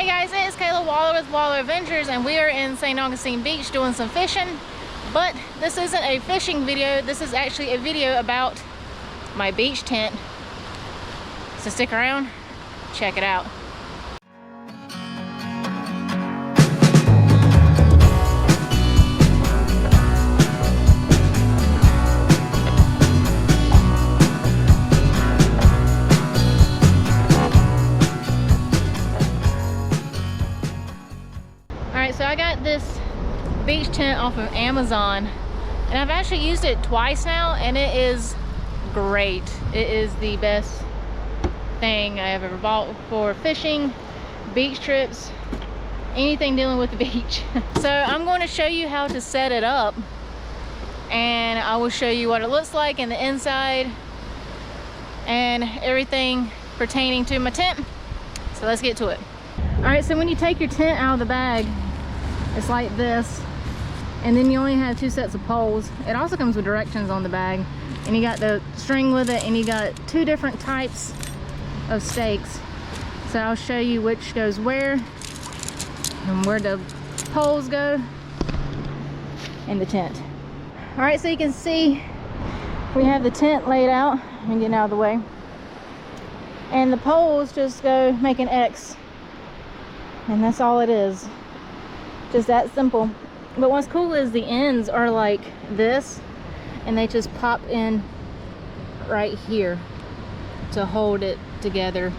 Hey guys, it's Kayla Waller with Waller Adventures, and we are in St. Augustine Beach doing some fishing. But this isn't a fishing video, this is actually a video about my beach tent. So stick around, check it out. Alright, so I got this beach tent off of Amazon, and I've actually used it twice now, and it is great. It is the best thing I have ever bought for fishing, beach trips, anything dealing with the beach. So I'm going to show you how to set it up, and I will show you what it looks like in the inside and everything pertaining to my tent. So let's get to it. Alright, so when you take your tent out of the bag, it's like this, and then you only have two sets of poles. It also comes with directions on the bag, and you got the string with it, and you got two different types of stakes. So I'll show you which goes where and where the poles go in the tent. Alright, so you can see we have the tent laid out. I'm getting out of the way, and the poles just go make an X, and that's all it is. Just that simple. But what's cool is the ends are like this, and they just pop in right here to hold it together.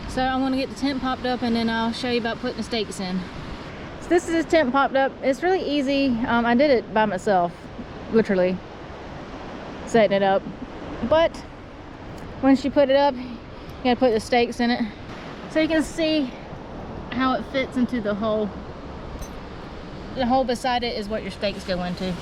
So I want to get the tent popped up, and then I'll show you about putting the stakes in. So this is the tent popped up. It's really easy. I did it by myself, literally setting it up. But once you put it up, you gotta put the stakes in it. So you can see how it fits into the hole. The hole beside it is what your stakes go into.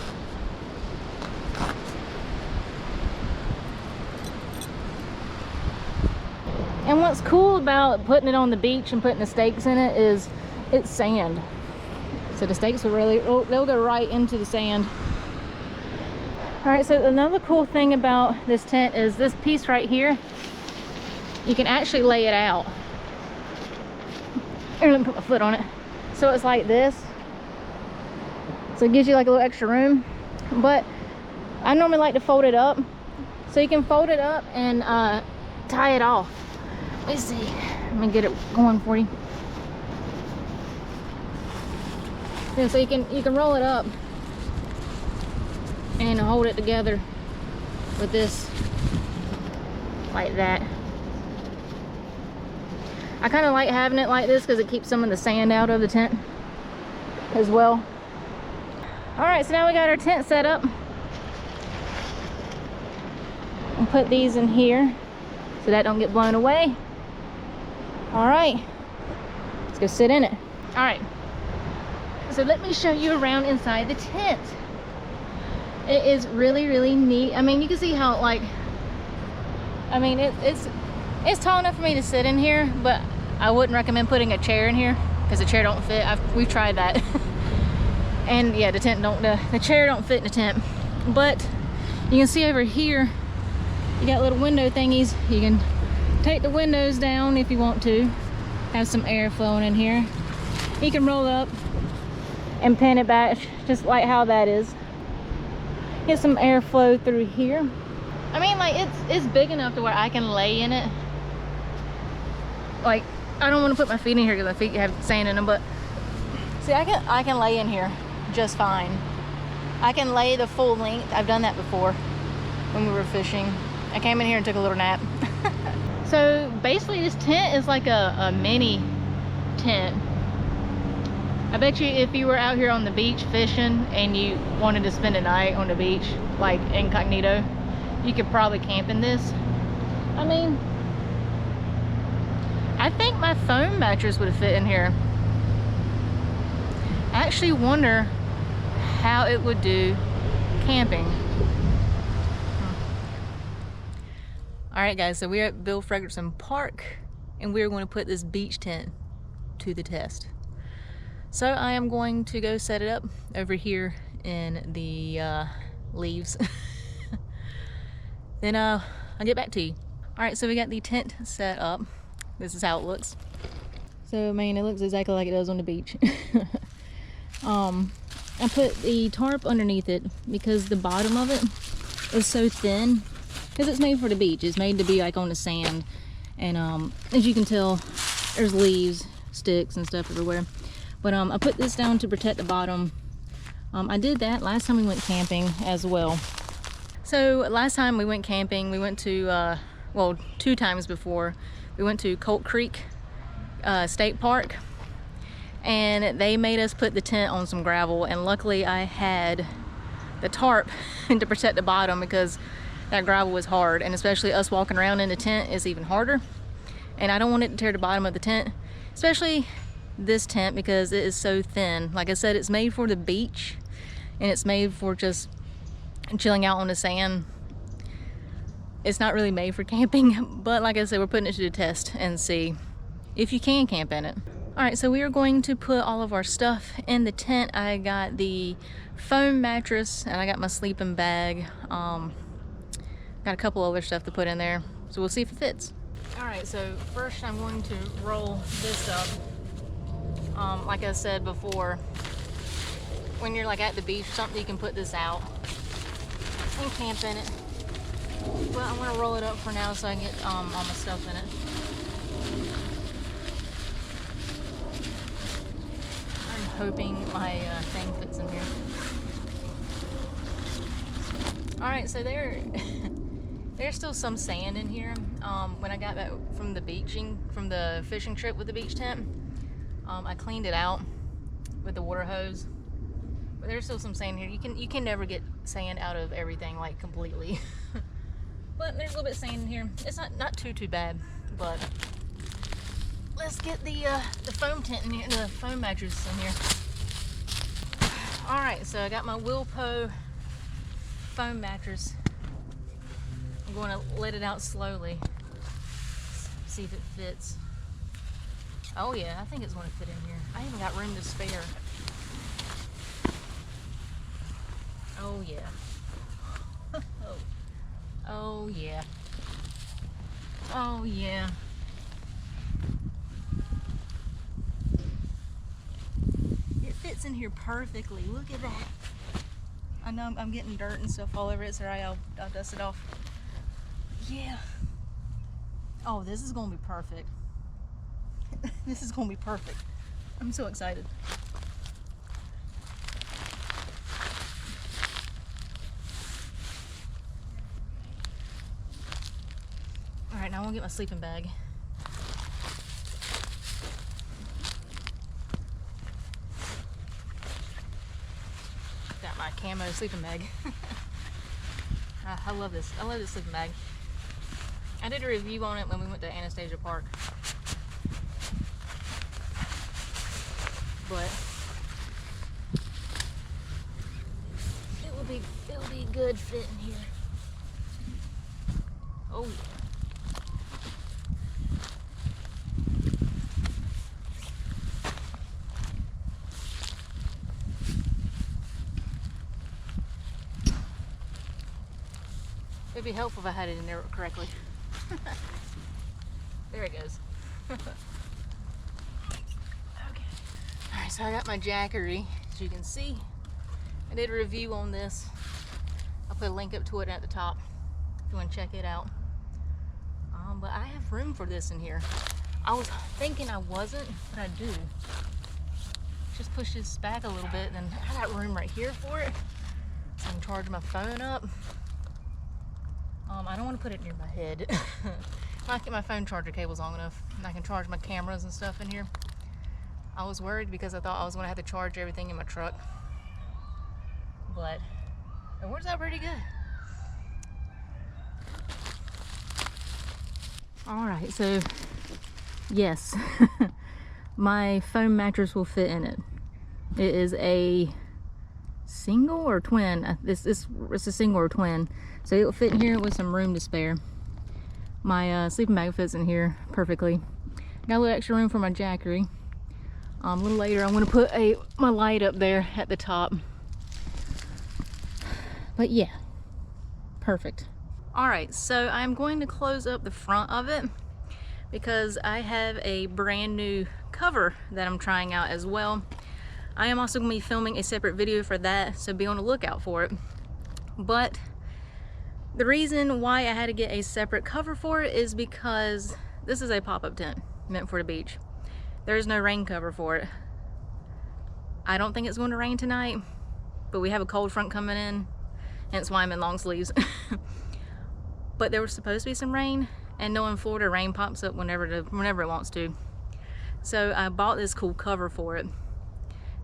And what's cool about putting it on the beach and putting the stakes in it is it's sand. So the stakes will really, they'll go right into the sand. Alright, so another cool thing about this tent is this piece right here, you can actually lay it out. Here, let me put my foot on it. So it's like this. So it gives you like a little extra room. But I normally like to fold it up. So you can fold it up and tie it off. Let's see. Let me get it going for you. Yeah, so you can roll it up and hold it together with this, like that. I kind of like having it like this because it keeps some of the sand out of the tent as well. Alright, so now we got our tent set up. I'll put these in here so that don't get blown away. Alright, let's go sit in it. Alright, so let me show you around inside the tent. It is really, really neat. I mean, you can see how, like, I mean, it's tall enough for me to sit in here, but I wouldn't recommend putting a chair in here because the chair don't fit. We've tried that. And yeah, the chair don't fit in the tent. But you can see over here, you got little window thingies. You can take the windows down if you want to. Have some air flowing in here. You can roll up and pin it back, just like how that is. Get some airflow through here. I mean, like, it's big enough to where I can lay in it. Like, I don't want to put my feet in here because my feet have sand in them, but see, I can lay in here just fine. I can lay the full length. I've done that before when we were fishing. I came in here and took a little nap. So basically this tent is like a mini tent. I bet you if you were out here on the beach fishing and you wanted to spend a night on the beach, like incognito, you could probably camp in this. I mean, I think my foam mattress would fit in here. I actually wonder how it would do camping. Alright guys, so we're at Bill Fredrickson Park, and we're going to put this beach tent to the test. So I am going to go set it up over here in the leaves. Then I'll get back to you. Alright, so we got the tent set up. This is how it looks. So, I mean, it looks exactly like it does on the beach. I put the tarp underneath it because the bottom of it is so thin. Because it's made for the beach. It's made to be like on the sand. And as you can tell, there's leaves, sticks, and stuff everywhere. But I put this down to protect the bottom. I did that last time we went camping as well. So last time we went camping, we went to, well, 2 times before. We went to Colt Creek State Park. And they made us put the tent on some gravel. And luckily I had the tarp to protect the bottom because that gravel was hard. And especially us walking around in the tent is even harder. And I don't want it to tear the bottom of the tent. Especially this tent because it is so thin. Like I said, it's made for the beach. And it's made for just chilling out on the sand. It's not really made for camping. But like I said, we're putting it to the test and see if you can camp in it. Alright, so we are going to put all of our stuff in the tent. I got the foam mattress and I got my sleeping bag. Got a couple other stuff to put in there. So we'll see if it fits. Alright, so first I'm going to roll this up. Like I said before, when you're like at the beach or something, you can put this out and camp in it. But I'm going to roll it up for now so I can get all my stuff in it. Hoping my thing fits in here. Alright, so there's still some sand in here. When I got back from the fishing trip with the beach tent, I cleaned it out with the water hose. But there's still some sand here. You can never get sand out of everything like completely. But there's a little bit of sand in here. It's not too bad, but let's get the foam tent in here, the foam mattress in here. Alright, so I got my Wilpo foam mattress. I'm going to let it out slowly. See if it fits. Oh yeah, I think it's going to fit in here. I even got room to spare. Oh yeah. Oh yeah. Oh yeah. Fits in here perfectly. Look at that. I know I'm getting dirt and stuff all over it, so I'll dust it off. Yeah. Oh, this is gonna be perfect. This is gonna be perfect. I'm so excited. Alright, now I'm gonna get my sleeping bag. My camo sleeping bag. I love this. I love this sleeping bag. I did a review on it when we went to Anastasia Park. But it'll be a good fit in here. Oh yeah. It'd be helpful if I had it in there correctly. There it goes. Okay. Alright, so I got my jackery, as you can see. I did a review on this. I'll put a link up to it at the top if you want to check it out. But I have room for this in here. I was thinking I wasn't, but I do. Just push this back a little bit, and I got room right here for it. So I can charge my phone up. I don't want to put it near my head. I can get my phone charger cables long enough, and I can charge my cameras and stuff in here. I was worried because I thought I was going to have to charge everything in my truck. But it works out pretty good. Alright, so yes, my foam mattress will fit in it. It is a single or twin. It's a single or twin. So it'll fit in here with some room to spare. My sleeping bag fits in here perfectly. Got a little extra room for my jackery. A little later I'm going to put my light up there at the top. But yeah, perfect. Alright, so I'm going to close up the front of it because I have a brand new cover that I'm trying out as well. I am also going to be filming a separate video for that, so be on the lookout for it. But the reason why I had to get a separate cover for it is because this is a pop-up tent meant for the beach. There is no rain cover for it. I don't think it's going to rain tonight, but we have a cold front coming in, hence why I'm in long sleeves. But there was supposed to be some rain, and knowing Florida, rain pops up whenever it wants to. So I bought this cool cover for it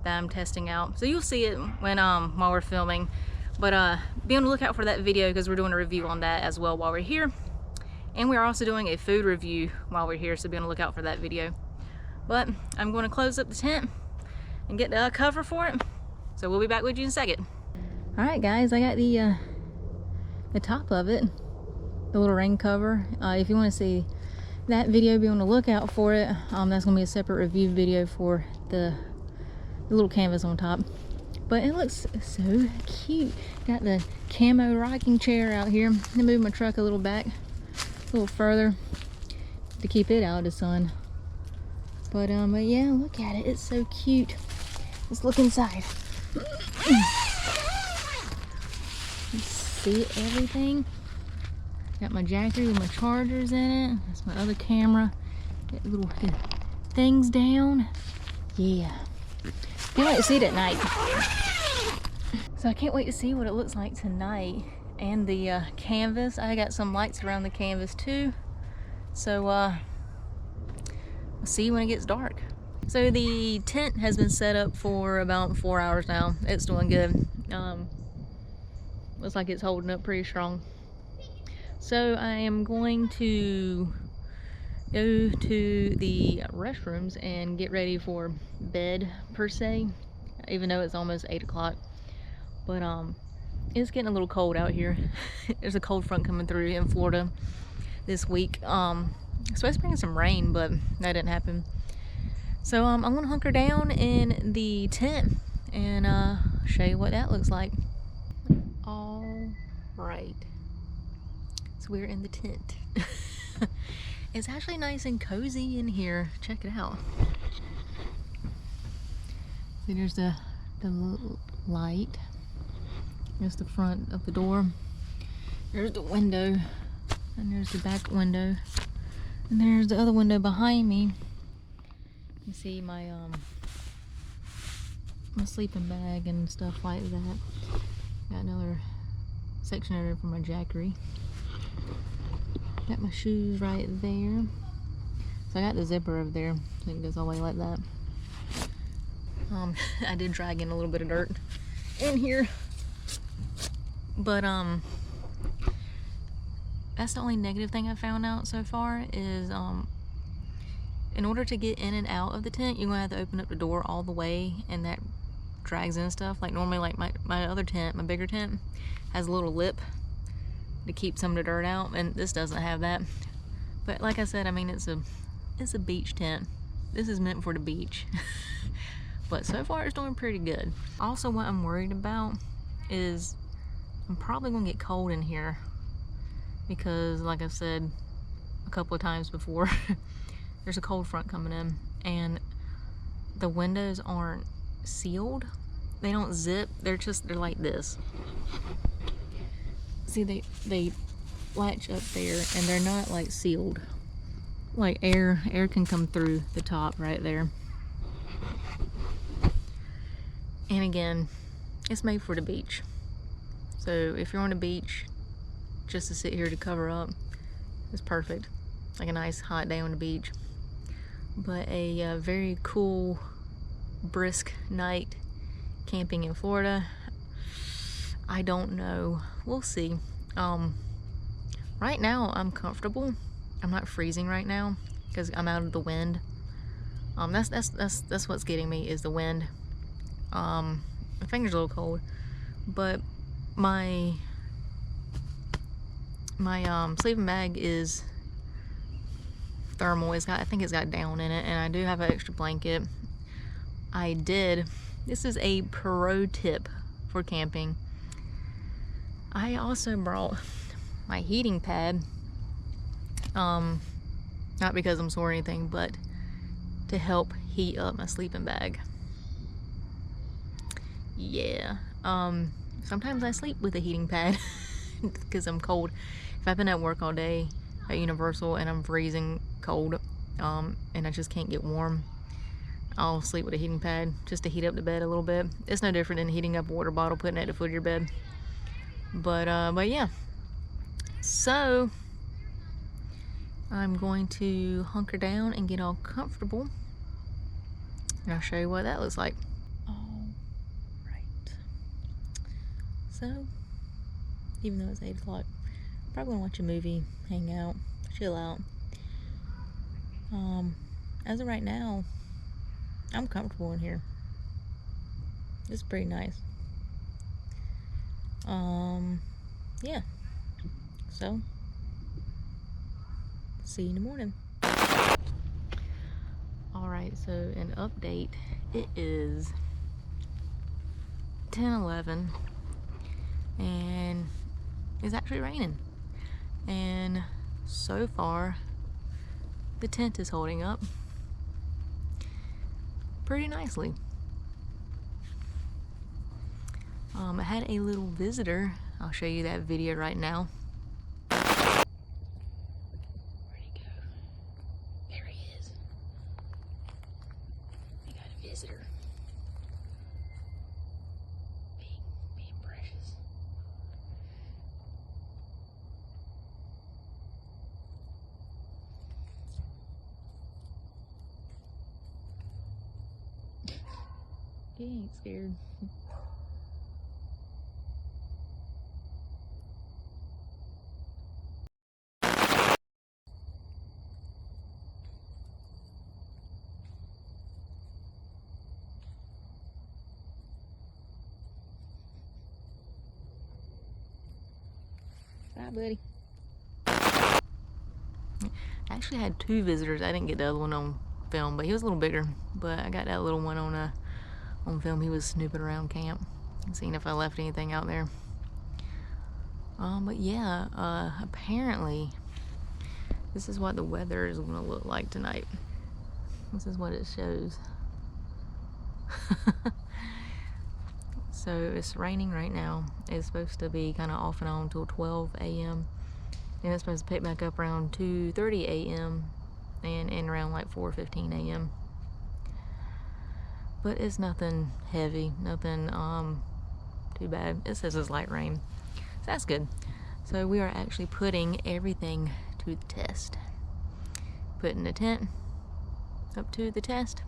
that I'm testing out. So you'll see it when while we're filming. But be on the lookout for that video because we're doing a review on that as well while we're here. And we're also doing a food review while we're here, so be on the lookout for that video. But I'm going to close up the tent and get the cover for it. So we'll be back with you in a second. Alright guys, I got the top of it. The little rain cover. If you want to see that video, be on the lookout for it. That's going to be a separate review video for the little canvas on top. But it looks so cute. Got the camo rocking chair out here. Let me move my truck a little back, a little further to keep it out of the sun. But yeah, look at it. It's so cute. Let's look inside. See everything. Got my Jackery with my chargers in it. That's my other camera. Got little things down. Yeah. Can't wait to see it at night. So I can't wait to see what it looks like tonight. And the canvas. I got some lights around the canvas too. So we'll see when it gets dark. So the tent has been set up for about 4 hours now. It's doing good. Looks like it's holding up pretty strong. So I am going to go to the restrooms and get ready for bed per se, even though it's almost 8 o'clock. But it's getting a little cold out here. There's a cold front coming through in Florida this week. Supposed to bring some rain, but that didn't happen. So I'm gonna hunker down in the tent and show you what that looks like. All right. So we're in the tent. It's actually nice and cozy in here. Check it out. See, there's the light. There's the front of the door. There's the window. And there's the back window. And there's the other window behind me. You see my my sleeping bag and stuff like that. Got another section over there for my Jackery. Got my shoes right there. So I got the zipper over there, so it goes all the way like that. I did drag in a little bit of dirt in here, but that's the only negative thing I found out so far is in order to get in and out of the tent, you're gonna have to open up the door all the way, and that drags in stuff. Like normally, like my other tent, my bigger tent, has a little lip to keep some of the dirt out, and this doesn't have that. But like I said, I mean, it's a beach tent. This is meant for the beach. But so far it's doing pretty good. Also, what I'm worried about is I'm probably gonna get cold in here because, like I said a couple of times before, there's a cold front coming in and the windows aren't sealed. They don't zip, they're like this. See, they latch up there and they're not like sealed. Like air can come through the top right there. And again, it's made for the beach. So if you're on the beach just to sit here to cover up, it's perfect. Like a nice hot day on the beach. But a very cool, brisk night camping in Florida, I don't know. We'll see. Right now I'm comfortable. I'm not freezing right now because I'm out of the wind. That's what's getting me, is the wind. My finger's a little cold, but my sleeping bag is thermal. I think it's got down in it, and I do have an extra blanket. This is a pro tip for camping. I also brought my heating pad, not because I'm sore or anything, but to help heat up my sleeping bag. Yeah, sometimes I sleep with a heating pad because I'm cold. If I've been at work all day at Universal and I'm freezing cold, and I just can't get warm, I'll sleep with a heating pad just to heat up the bed a little bit. It's no different than heating up a water bottle, putting it at the foot of your bed. But yeah. So I'm going to hunker down and get all comfortable, and I'll show you what that looks like. All right. So, even though it's 8 o'clock, I'm probably gonna watch a movie, hang out, chill out. As of right now, I'm comfortable in here. It's pretty nice. Yeah. So, see you in the morning. Alright, so an update. It is 10:11 and it's actually raining. And so far, the tent is holding up pretty nicely. I had a little visitor. I'll show you that video right now. Where'd he go? There he is. We got a visitor. Being precious. He ain't scared. Bye, buddy. I actually had 2 visitors. I didn't get the other one on film, but he was a little bigger. But I got that little one on film. He was snooping around camp and seeing if I left anything out there. But yeah, apparently this is what the weather is gonna look like tonight. This is what it shows. So it's raining right now. It's supposed to be kind of off and on till 12 a.m. and it's supposed to pick back up around 2:30 a.m. and end around like 4:15 a.m. But it's nothing heavy, nothing too bad. It says it's light rain, so that's good. So we are actually putting everything to the test. Putting the tent up to the test.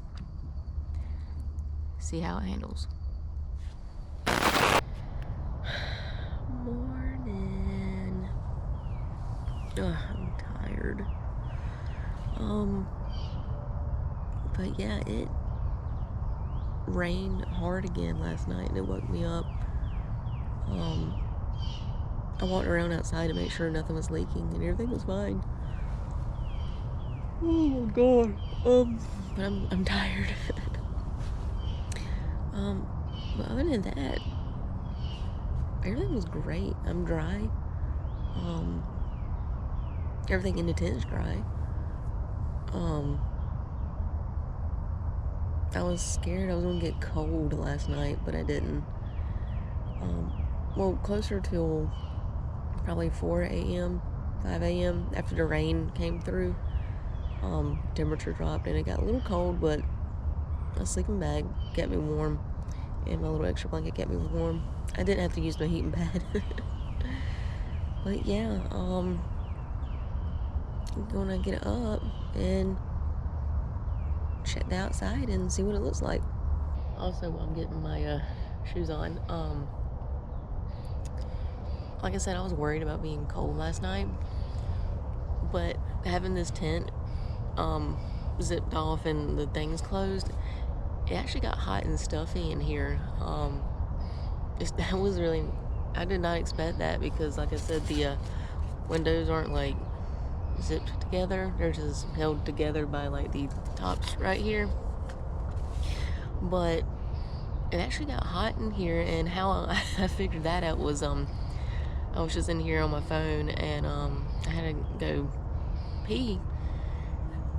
See how it handles. Morning. Ugh, I'm tired. But yeah, it rained hard again last night and it woke me up. I walked around outside to make sure nothing was leaking and everything was fine. Oh my god. But I'm tired. But other than that, everything was great. I'm dry. Everything in the tent is dry. I was scared I was gonna get cold last night, but I didn't. Well, closer till probably 4 a.m., 5 a.m. after the rain came through, temperature dropped and it got a little cold, but a sleeping bag kept me warm and my little extra blanket kept me warm. I didn't have to use my heating pad. But yeah, I'm gonna get up and check the outside and see what it looks like. Also, while I'm getting my shoes on, like I said, I was worried about being cold last night, but having this tent zipped off and the things closed, it actually got hot and stuffy in here. I did not expect that because, like I said, the windows aren't like zipped together. They're just held together by like the tops right here. But it actually got hot in here, and how I figured that out was I was just in here on my phone and I had to go pee,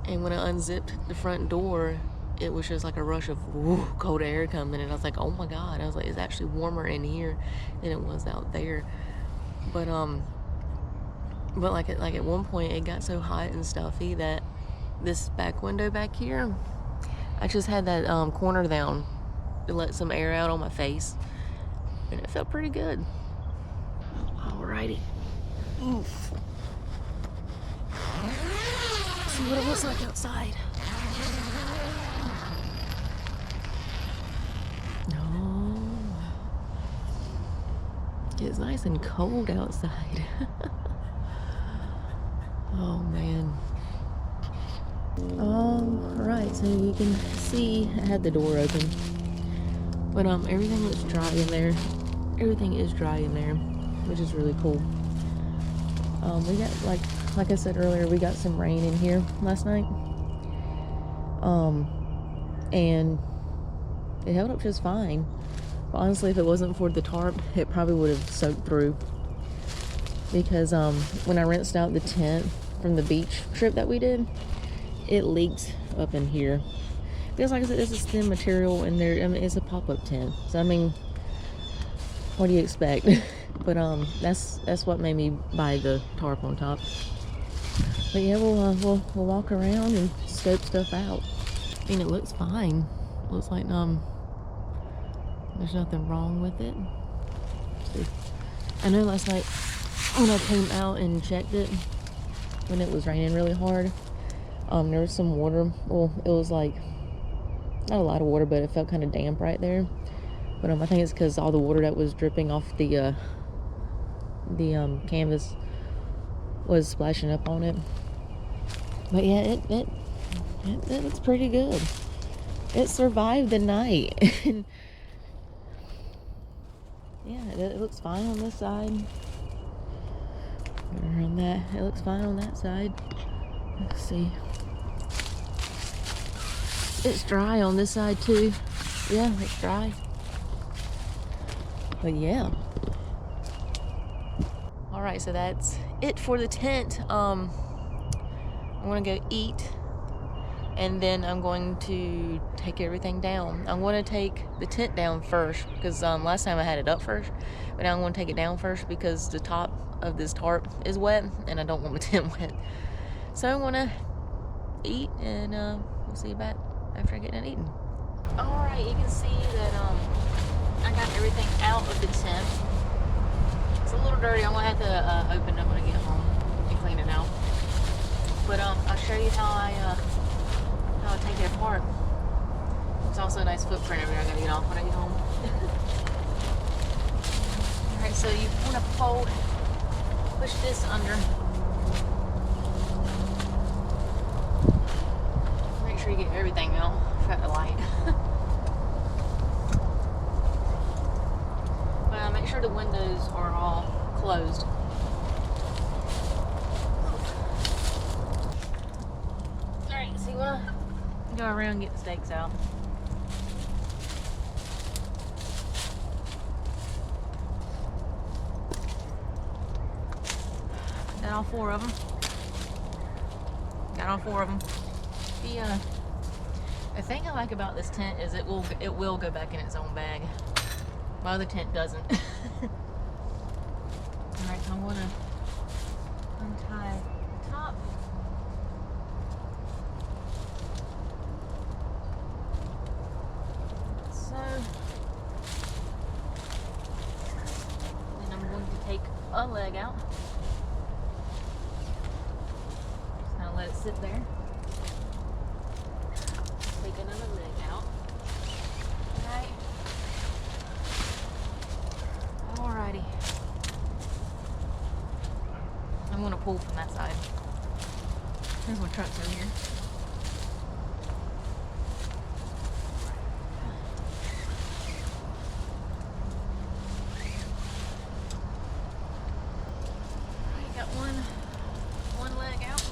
and when I unzipped the front door, it was just like a rush of cold air coming, and I was like, oh my god. I was like, it's actually warmer in here than it was out there. But like at one point it got so hot and stuffy that this back window back here, I just had that corner down to let some air out on my face, and it felt pretty good. Alrighty. Oof. See what it looks like outside. No. It's nice and cold outside. Oh man. Alright, so you can see I had the door open. But everything looks dry in there. Everything is dry in there, which is really cool. We got like I said earlier, we got some rain in here last night. And it held up just fine. But honestly, if it wasn't for the tarp, it probably would have soaked through. Because when I rinsed out the tent from the beach trip that we did, it leaked up in here. Because like I said, this is thin material, and there, I mean, it's a pop-up tent. So I mean, what do you expect? But that's what made me buy the tarp on top. But yeah, we'll walk around and scope stuff out. I mean, it looks fine. Looks like there's nothing wrong with it. See, I know last night when I came out and checked it, when it was raining really hard, there was some water. Well, it was like not a lot of water, but it felt kind of damp right there. But I think it's because all the water that was dripping off the canvas was splashing up on it. But yeah, it looks pretty good. It survived the night. Yeah, it looks fine on this side. Around that, it looks fine on that side. Let's see. It's dry on this side too. Yeah, it's dry. But yeah. Alright, so that's it for the tent. I'm gonna go eat, and then I'm going to take everything down. I'm going to take the tent down first because last time I had it up first, but now I'm going to take it down first because the top of this tarp is wet and I don't want my tent wet. So I'm going to eat, and we'll see you back after I get done eating. Alright, you can see that I got everything out of the tent. It's a little dirty. I'm going to have to open it when I get home and clean it out. But I'll show you how I take it apart. It's also a nice footprint everywhere I gotta get off when I get home. Alright, so you want to push this under. Make sure you get everything out. Got the light. But make sure the windows are all closed. Alright, so you want to go around and get the stakes out. Got all four of them. Got all four of them. The thing I like about this tent is it will go back in its own bag. My other tent doesn't. Alright, so I'm gonna untie the top. So then I'm going to take a leg out. Just gonna let it sit there. Take another leg out. Alrighty. I'm gonna pull from that side. There's my trucks over here. Got one leg out.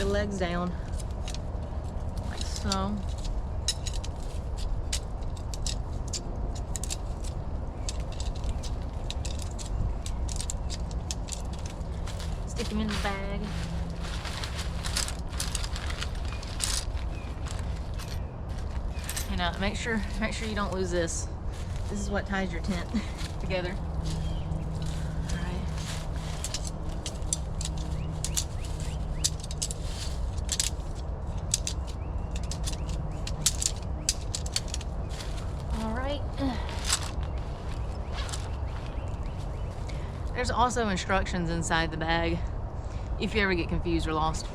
the legs down, like so. Stick them in the bag. And make sure you don't lose this. This is what ties your tent together. All right. There's also instructions inside the bag if you ever get confused or lost.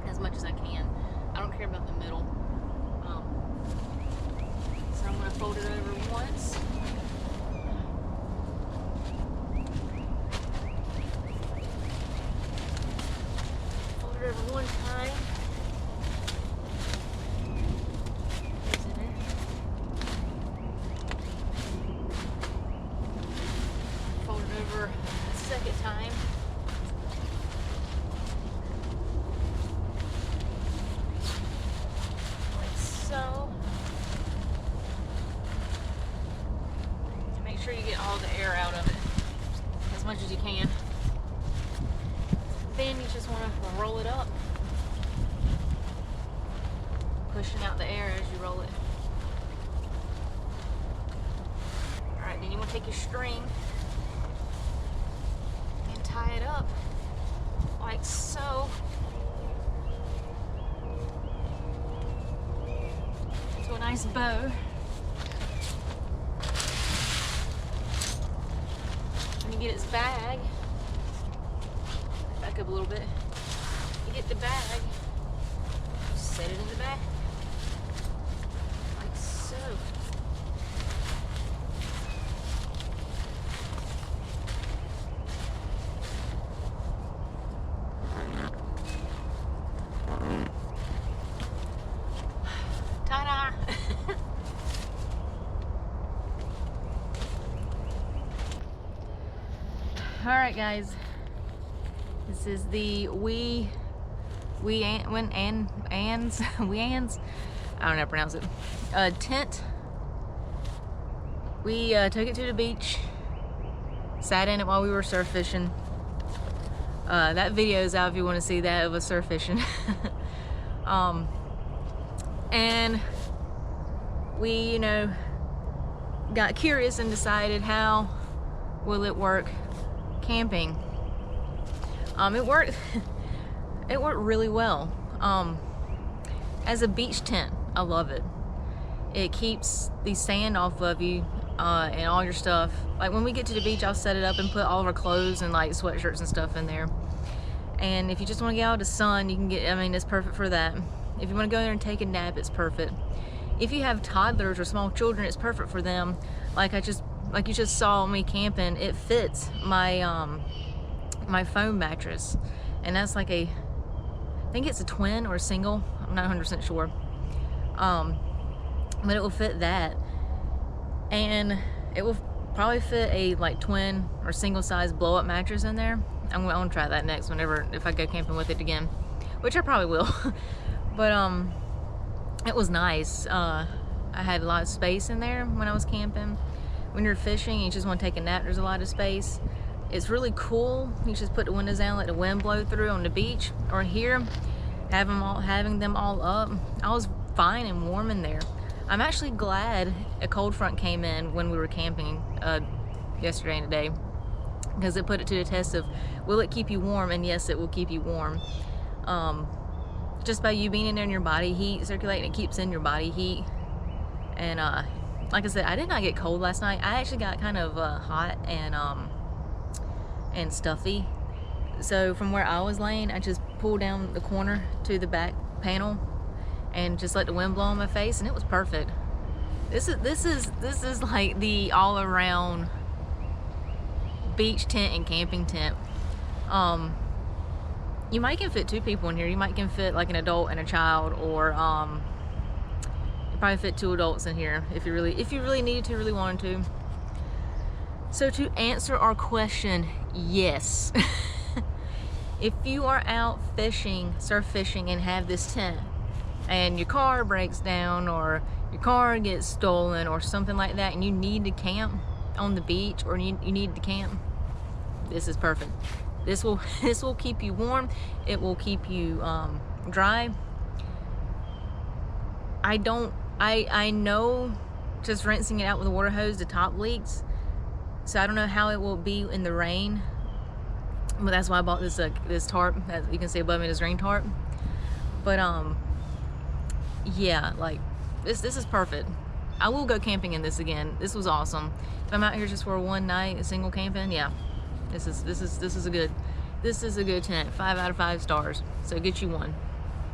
As much as I can. I don't care about the middle. So I'm going to fold it over once. Fold it over one time. There's it there. Fold it over a second time. So, make sure you get all the air out of it as much as you can. Then you just want to roll it up, pushing out the air as you roll it. Alright, then you want to take your string and tie it up like so. A nice bow. When you get its bag, back up a little bit, you get the bag, set it in the bag, like so. Ta-da! All right, guys. This is the Weanas, I don't know how to pronounce it. Tent. We took it to the beach, sat in it while we were surf fishing. That video is out if you want to see that of us surf fishing. And we, you know, got curious and decided how will it work camping. It worked really well. As a beach tent, I love it. It keeps the sand off of you and all your stuff. Like when we get to the beach, I'll set it up and put all of our clothes and like sweatshirts and stuff in there. And if you just want to get out of the sun, you can get, I mean, it's perfect for that. If you want to go there and take a nap, it's perfect. If you have toddlers or small children, it's perfect for them. Like you just saw me camping, it fits my my foam mattress, and that's like I think it's a twin or a single. I'm not 100% sure. But it will fit that, and it will probably fit a like twin or single size blow up mattress in there. I'm gonna try that next if I go camping with it again, which I probably will. But it was nice. I had a lot of space in there when I was camping. When you're fishing and you just want to take a nap, there's a lot of space. It's really cool. You just put the windows down, let the wind blow through on the beach or here. Having them all up, I was fine and warm in there. I'm actually glad a cold front came in when we were camping yesterday and today, because it put it to the test of, will it keep you warm? And yes, it will keep you warm. Just by you being in there and your body heat circulating, it keeps in your body heat. And like I said, I did not get cold last night. I actually got kind of hot and stuffy. So from where I was laying, I just pulled down the corner to the back panel and just let the wind blow on my face, and it was perfect. This is like the all-around beach tent and camping tent. you might can fit 2 people in here. You might can fit like an adult and a child, or you probably fit 2 adults in here if you really needed to, really wanted to. So to answer our question, yes. If you are out fishing, surf fishing, and have this tent, and your car breaks down, or your car gets stolen, or something like that, and you need to camp on the beach, or you need to camp, this is perfect. This will keep you warm. It will keep you dry. I know just rinsing it out with a water hose, the top leaks. So I don't know how it will be in the rain. But that's why I bought this this tarp that you can see above me, this rain tarp. But yeah, like this is perfect. I will go camping in this again. This was awesome. If I'm out here just for one night, a single camping, yeah, this is a good tent. 5 out of 5 stars. So get you one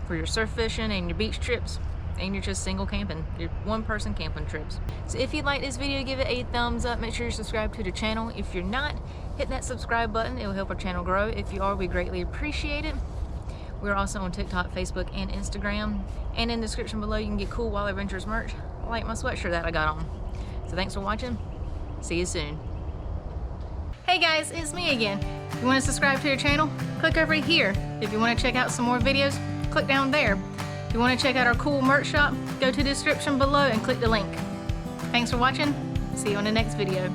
for your surf fishing and your beach trips, and you're just single camping, your 1-person camping trips. So if you like this video, give it a thumbs up. Make sure you're subscribed to the channel. If you're not, hit that subscribe button. It will help our channel grow. If you are, we greatly appreciate it. We're also on TikTok, Facebook, and Instagram. And in the description below, you can get cool Wild Adventures merch, like my sweatshirt that I got on. So thanks for watching. See you soon. Hey guys, it's me again. If you want to subscribe to your channel, click over here. If you want to check out some more videos, click down there. If you want to check out our cool merch shop, go to the description below and click the link. Thanks for watching. See you on the next video.